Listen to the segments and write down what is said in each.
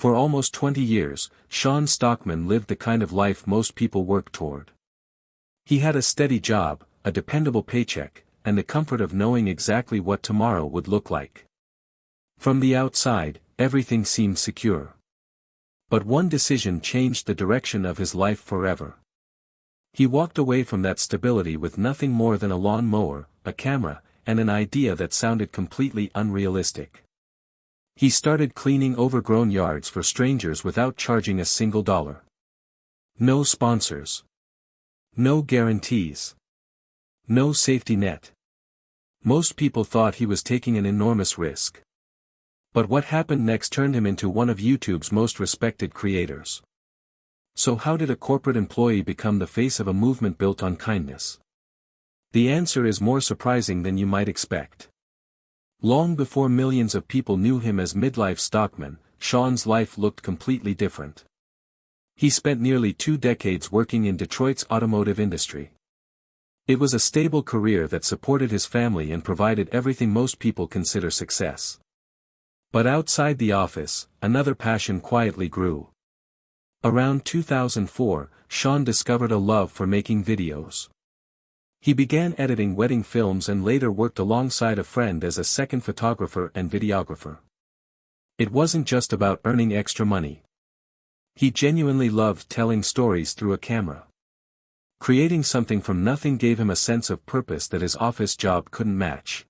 For almost 20 years, Sean Stockman lived the kind of life most people work toward. He had a steady job, a dependable paycheck, and the comfort of knowing exactly what tomorrow would look like. From the outside, everything seemed secure. But one decision changed the direction of his life forever. He walked away from that stability with nothing more than a lawn mower, a camera, and an idea that sounded completely unrealistic. He started cleaning overgrown yards for strangers without charging a single dollar. No sponsors. No guarantees. No safety net. Most people thought he was taking an enormous risk. But what happened next turned him into one of YouTube's most respected creators. So how did a corporate employee become the face of a movement built on kindness? The answer is more surprising than you might expect. Long before millions of people knew him as midlife Stockman, Sean's life looked completely different. He spent nearly 2 decades working in Detroit's automotive industry. It was a stable career that supported his family and provided everything most people consider success. But outside the office, another passion quietly grew. Around 2004, Sean discovered a love for making videos. He began editing wedding films and later worked alongside a friend as a second photographer and videographer. It wasn't just about earning extra money. He genuinely loved telling stories through a camera. Creating something from nothing gave him a sense of purpose that his office job couldn't match.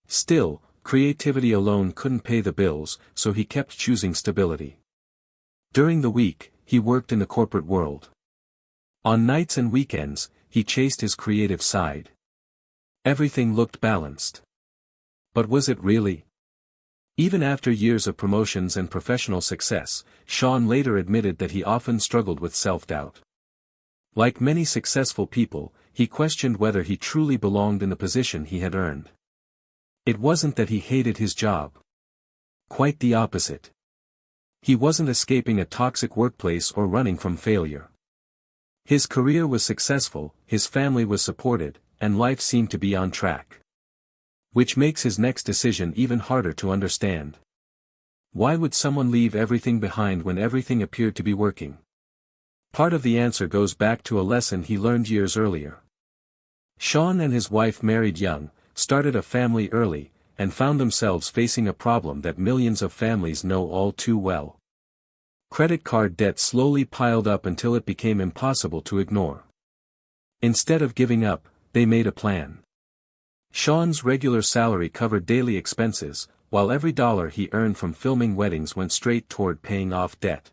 Still, creativity alone couldn't pay the bills, so he kept choosing stability. During the week, he worked in the corporate world. On nights and weekends, he chased his creative side. Everything looked balanced. But was it really? Even after years of promotions and professional success, Sean later admitted that he often struggled with self-doubt. Like many successful people, he questioned whether he truly belonged in the position he had earned. It wasn't that he hated his job. Quite the opposite. He wasn't escaping a toxic workplace or running from failure. His career was successful, his family was supported, and life seemed to be on track. Which makes his next decision even harder to understand. Why would someone leave everything behind when everything appeared to be working? Part of the answer goes back to a lesson he learned years earlier. Sean and his wife married young, started a family early, and found themselves facing a problem that millions of families know all too well. Credit card debt slowly piled up until it became impossible to ignore. Instead of giving up, they made a plan. Sean's regular salary covered daily expenses, while every dollar he earned from filming weddings went straight toward paying off debt.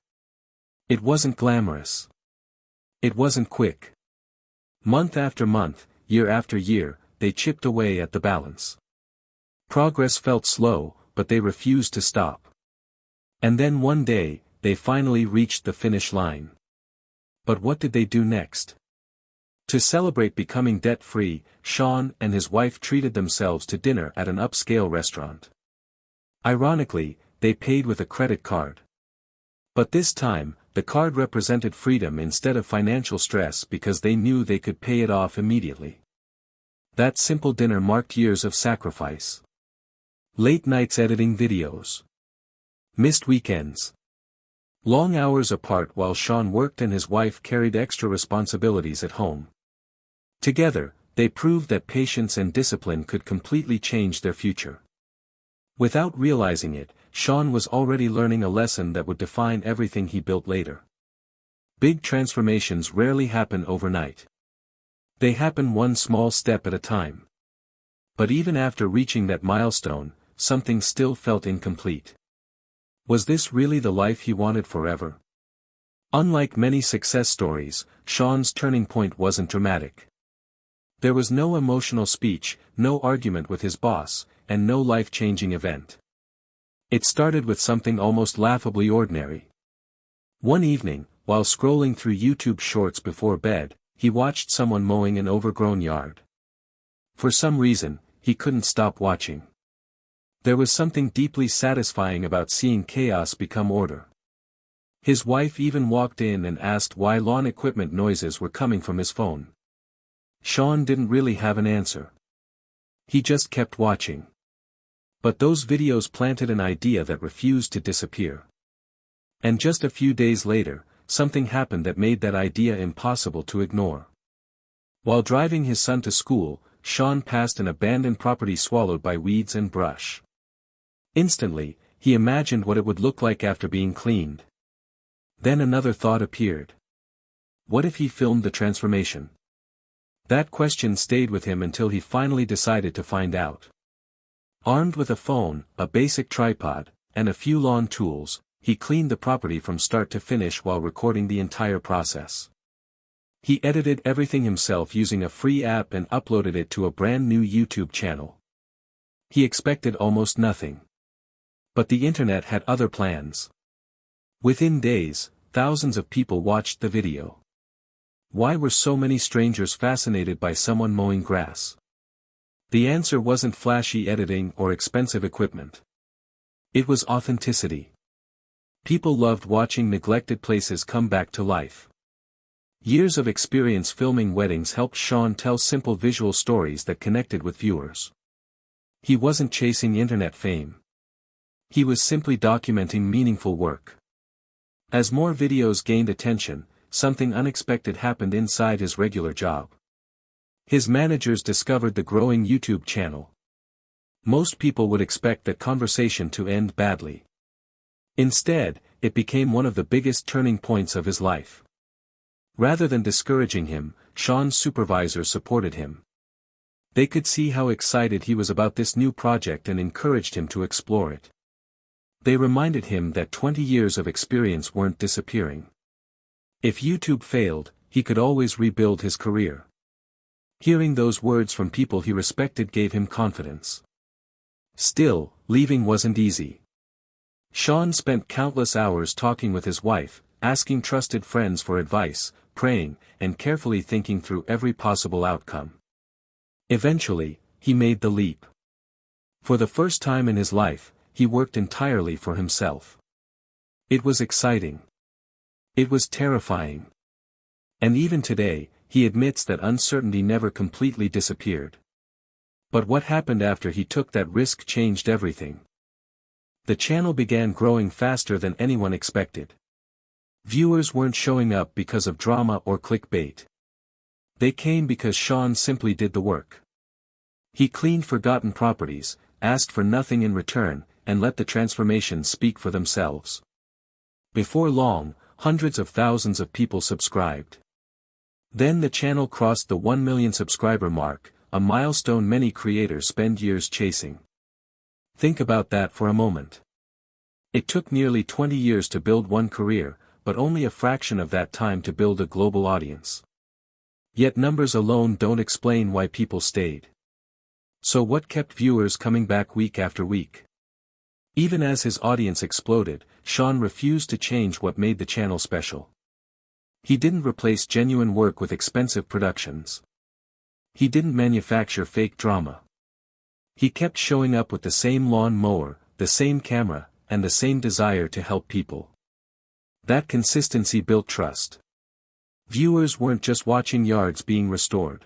It wasn't glamorous. It wasn't quick. Month after month, year after year, they chipped away at the balance. Progress felt slow, but they refused to stop. And then one day, they finally reached the finish line. But what did they do next? To celebrate becoming debt-free, Sean and his wife treated themselves to dinner at an upscale restaurant. Ironically, they paid with a credit card. But this time, the card represented freedom instead of financial stress because they knew they could pay it off immediately. That simple dinner marked years of sacrifice. Late nights editing videos. Missed weekends. Long hours apart while Sean worked and his wife carried extra responsibilities at home. Together, they proved that patience and discipline could completely change their future. Without realizing it, Sean was already learning a lesson that would define everything he built later. Big transformations rarely happen overnight. They happen one small step at a time. But even after reaching that milestone, something still felt incomplete. Was this really the life he wanted forever? Unlike many success stories, Sean's turning point wasn't dramatic. There was no emotional speech, no argument with his boss, and no life-changing event. It started with something almost laughably ordinary. One evening, while scrolling through YouTube Shorts before bed, he watched someone mowing an overgrown yard. For some reason, he couldn't stop watching. There was something deeply satisfying about seeing chaos become order. His wife even walked in and asked why lawn equipment noises were coming from his phone. Sean didn't really have an answer. He just kept watching. But those videos planted an idea that refused to disappear. And just a few days later, something happened that made that idea impossible to ignore. While driving his son to school, Sean passed an abandoned property swallowed by weeds and brush. Instantly, he imagined what it would look like after being cleaned. Then another thought appeared. What if he filmed the transformation? That question stayed with him until he finally decided to find out. Armed with a phone, a basic tripod, and a few lawn tools, he cleaned the property from start to finish while recording the entire process. He edited everything himself using a free app and uploaded it to a brand new YouTube channel. He expected almost nothing. But the internet had other plans. Within days, thousands of people watched the video. Why were so many strangers fascinated by someone mowing grass? The answer wasn't flashy editing or expensive equipment. It was authenticity. People loved watching neglected places come back to life. Years of experience filming weddings helped Sean tell simple visual stories that connected with viewers. He wasn't chasing internet fame. He was simply documenting meaningful work. As more videos gained attention, something unexpected happened inside his regular job. His managers discovered the growing YouTube channel. Most people would expect that conversation to end badly. Instead, it became one of the biggest turning points of his life. Rather than discouraging him, Sean's supervisors supported him. They could see how excited he was about this new project and encouraged him to explore it. They reminded him that 20 years of experience weren't disappearing. If YouTube failed, he could always rebuild his career. Hearing those words from people he respected gave him confidence. Still, leaving wasn't easy. Sean spent countless hours talking with his wife, asking trusted friends for advice, praying, and carefully thinking through every possible outcome. Eventually, he made the leap. For the first time in his life, he worked entirely for himself. It was exciting. It was terrifying. And even today, he admits that uncertainty never completely disappeared. But what happened after he took that risk changed everything. The channel began growing faster than anyone expected. Viewers weren't showing up because of drama or clickbait. They came because Sean simply did the work. He cleaned forgotten properties, asked for nothing in return, and let the transformations speak for themselves. Before long, hundreds of thousands of people subscribed. Then the channel crossed the 1 million subscriber mark, a milestone many creators spend years chasing. Think about that for a moment. It took nearly 20 years to build one career, but only a fraction of that time to build a global audience. Yet numbers alone don't explain why people stayed. So what kept viewers coming back week after week? Even as his audience exploded, Sean refused to change what made the channel special. He didn't replace genuine work with expensive productions. He didn't manufacture fake drama. He kept showing up with the same lawn mower, the same camera, and the same desire to help people. That consistency built trust. Viewers weren't just watching yards being restored.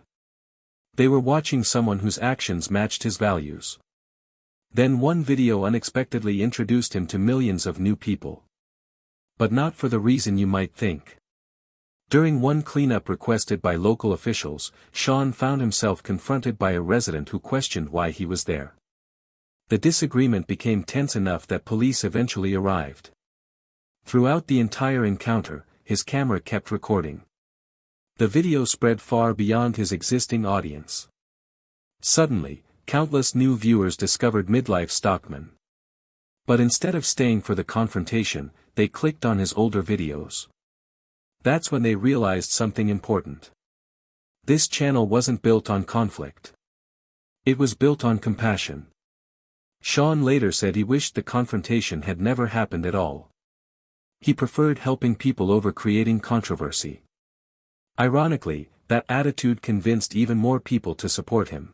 They were watching someone whose actions matched his values. Then one video unexpectedly introduced him to millions of new people. But not for the reason you might think. During one cleanup requested by local officials, Sean found himself confronted by a resident who questioned why he was there. The disagreement became tense enough that police eventually arrived. Throughout the entire encounter, his camera kept recording. The video spread far beyond his existing audience. Suddenly, countless new viewers discovered midlife Stockman. But instead of staying for the confrontation, they clicked on his older videos. That's when they realized something important. This channel wasn't built on conflict. It was built on compassion. Sean later said he wished the confrontation had never happened at all. He preferred helping people over creating controversy. Ironically, that attitude convinced even more people to support him.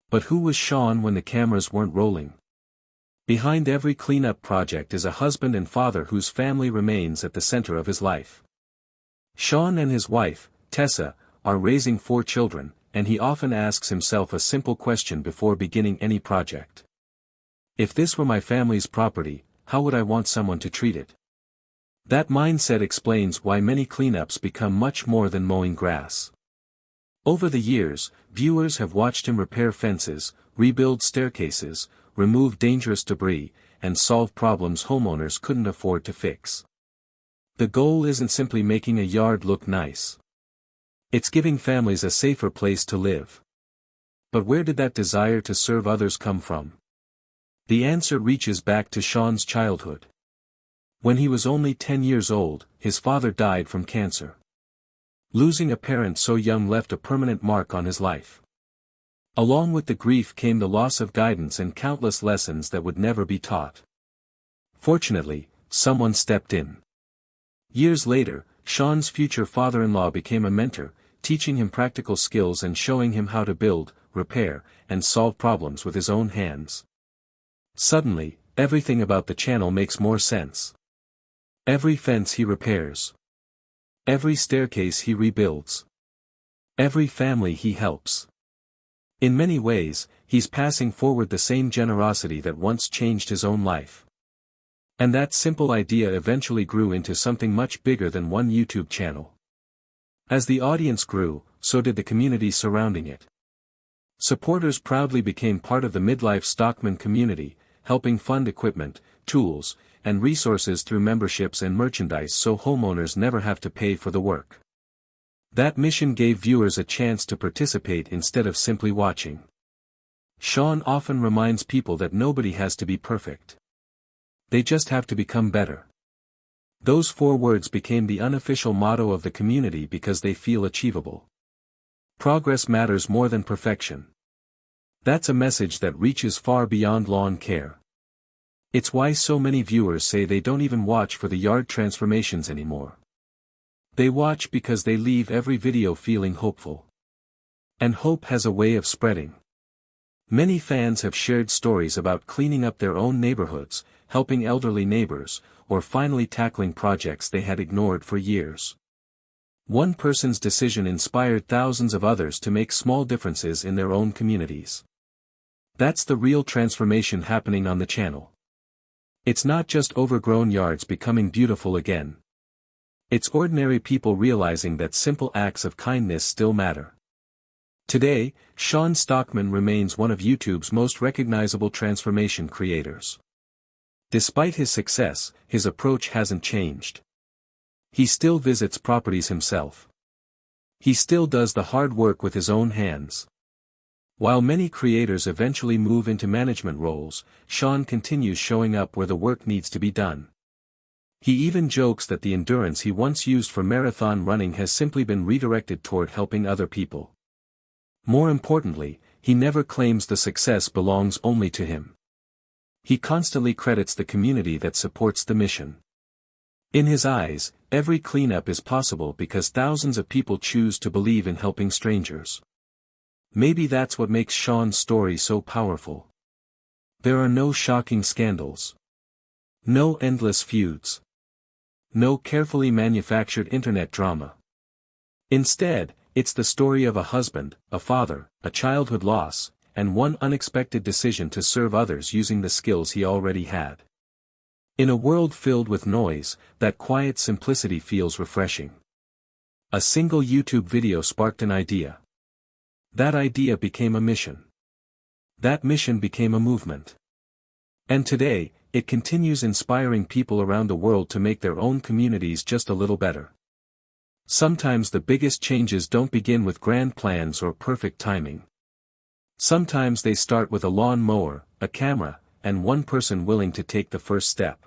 But who was Sean when the cameras weren't rolling? Behind every cleanup project is a husband and father whose family remains at the center of his life. Sean and his wife, Tessa, are raising 4 children, and he often asks himself a simple question before beginning any project. If this were my family's property, how would I want someone to treat it? That mindset explains why many cleanups become much more than mowing grass. Over the years, viewers have watched him repair fences, rebuild staircases, remove dangerous debris, and solve problems homeowners couldn't afford to fix. The goal isn't simply making a yard look nice. It's giving families a safer place to live. But where did that desire to serve others come from? The answer reaches back to Sean's childhood. When he was only 10 years old, his father died from cancer. Losing a parent so young left a permanent mark on his life. Along with the grief came the loss of guidance and countless lessons that would never be taught. Fortunately, someone stepped in. Years later, Sean's future father-in-law became a mentor, teaching him practical skills and showing him how to build, repair, and solve problems with his own hands. Suddenly, everything about the channel makes more sense. Every fence he repairs. Every staircase he rebuilds. Every family he helps. In many ways, he's passing forward the same generosity that once changed his own life. And that simple idea eventually grew into something much bigger than one YouTube channel. As the audience grew, so did the community surrounding it. Supporters proudly became part of the midlife Stockman community, helping fund equipment, tools, and resources through memberships and merchandise so homeowners never have to pay for the work. That mission gave viewers a chance to participate instead of simply watching. Sean often reminds people that nobody has to be perfect. They just have to become better. Those 4 words became the unofficial motto of the community because they feel achievable. Progress matters more than perfection. That's a message that reaches far beyond lawn care. It's why so many viewers say they don't even watch for the yard transformations anymore. They watch because they leave every video feeling hopeful. And hope has a way of spreading. Many fans have shared stories about cleaning up their own neighborhoods, helping elderly neighbors, or finally tackling projects they had ignored for years. One person's decision inspired thousands of others to make small differences in their own communities. That's the real transformation happening on the channel. It's not just overgrown yards becoming beautiful again. It's ordinary people realizing that simple acts of kindness still matter. Today, Sean Stockman remains one of YouTube's most recognizable transformation creators. Despite his success, his approach hasn't changed. He still visits properties himself. He still does the hard work with his own hands. While many creators eventually move into management roles, Sean continues showing up where the work needs to be done. He even jokes that the endurance he once used for marathon running has simply been redirected toward helping other people. More importantly, he never claims the success belongs only to him. He constantly credits the community that supports the mission. In his eyes, every cleanup is possible because thousands of people choose to believe in helping strangers. Maybe that's what makes Sean's story so powerful. There are no shocking scandals. No endless feuds. No carefully manufactured internet drama. Instead, it's the story of a husband, a father, a childhood loss, and one unexpected decision to serve others using the skills he already had. In a world filled with noise, that quiet simplicity feels refreshing. A single YouTube video sparked an idea. That idea became a mission. That mission became a movement. And today, it continues inspiring people around the world to make their own communities just a little better. Sometimes the biggest changes don't begin with grand plans or perfect timing. Sometimes they start with a lawn mower, a camera, and one person willing to take the first step.